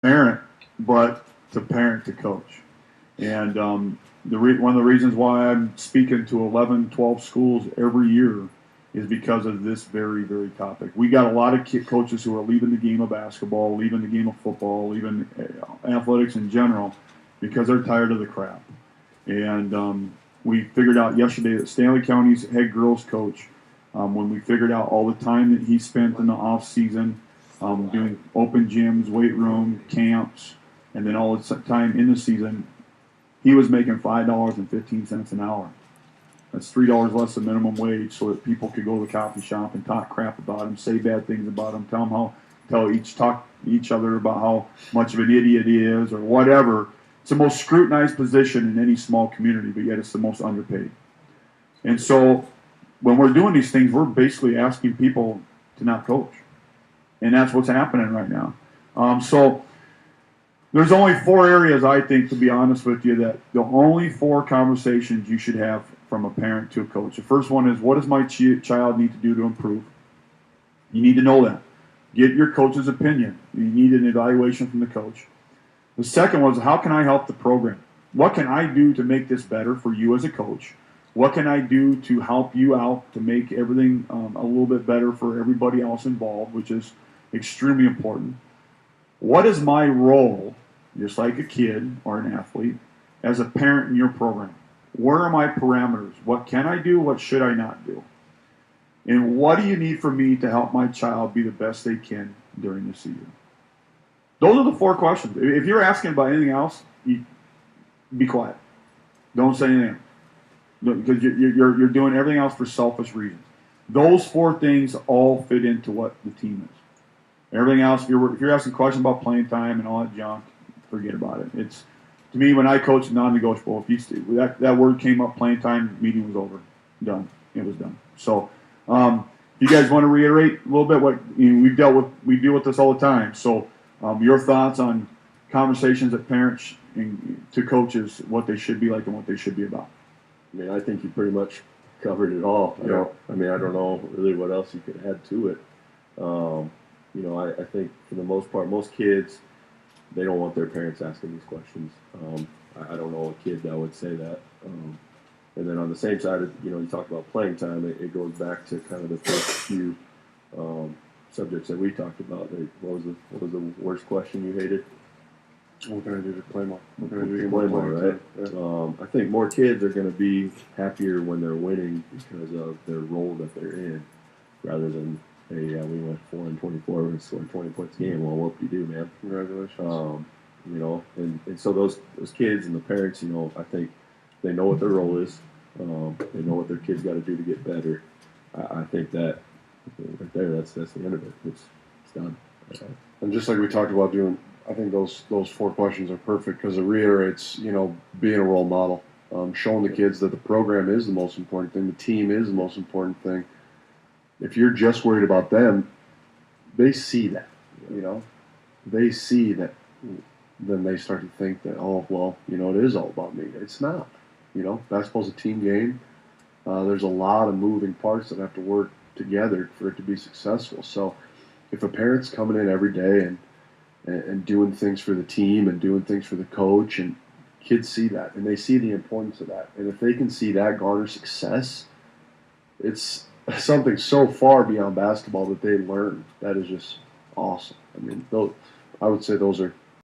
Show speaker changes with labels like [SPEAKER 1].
[SPEAKER 1] parent, but to parent to coach. And one of the reasons why I'm speaking to 11, 12 schools every year is because of this very, very topic. We got a lot of coaches who are leaving the game of basketball, leaving the game of football, leaving athletics in general because they're tired of the crap. And we figured out yesterday that Stanley County's head girls coach, when we figured out all the time that he spent in the off season doing open gyms, weight room, camps, and then all the time in the season, he was making $5.15 an hour. That's $3 less than minimum wage, so that people could go to the coffee shop and talk crap about him, say bad things about him, talk each other about how much of an idiot he is or whatever. It's the most scrutinized position in any small community, but yet it's the most underpaid. And so when we're doing these things, we're basically asking people to not coach, and that's what's happening right now. So there's only four areas, I think, to be honest with you, that the only four conversations you should have from a parent to a coach. The first one is, what does my child need to do to improve? You need to know that. Get your coach's opinion. You need an evaluation from the coach. The second was, how can I help the program? What can I do to make this better for you as a coach? What can I do to help you out to make everything a little bit better for everybody else involved, which is extremely important. What is my role, just like a kid or an athlete, as a parent in your program? Where are my parameters? What can I do? What should I not do? And what do you need from me to help my child be the best they can during the season? Those are the four questions. If you're asking about anything else, be quiet. Don't say anything. Because you're doing everything else for selfish reasons. Those four things all fit into what the team is. Everything else, if you're asking questions about playing time and all that junk, forget about it. It's, to me, when I coach, non-negotiable. That word came up, playing time, meeting was over, done. It was done. So, if you guys want to reiterate a little bit what we deal with this all the time. So, your thoughts on conversations that parents to coaches, what they should be like and what they should be about.
[SPEAKER 2] I mean, I think you pretty much covered it all. I don't know really what else you could add to it. I think for the most part, most kids, they don't want their parents asking these questions. I don't know a kid that would say that. And then on the same side, you talked about playing time. It goes back to kind of the first few subjects that we talked about. What was the worst question you hated?
[SPEAKER 3] What can I do to play more? What can I do
[SPEAKER 2] to play more, right? Yeah. I think more kids are going to be happier when they're winning because of their role that they're in, rather than, hey, yeah, we went 4-24 and scored 20 points a game. Well, what do you do, man?
[SPEAKER 3] Congratulations.
[SPEAKER 2] And so those kids and the parents, I think they know what their role is. They know what their kids got to do to get better. I think that right there, that's the end of it. It's done.
[SPEAKER 3] And just like we talked about doing, I think those four questions are perfect because it reiterates, being a role model, showing the kids that the program is the most important thing, the team is the most important thing. If you're just worried about them, they see that, they see that. Then they start to think that, oh, well, it is all about me. It's not. Basketball's a team game. There's a lot of moving parts that have to work together for it to be successful. So if a parent's coming in every day and doing things for the team and doing things for the coach, and kids see that and they see the importance of that, and if they can see that garner success, it's something so far beyond basketball that they learn that is just awesome. I mean, I would say those are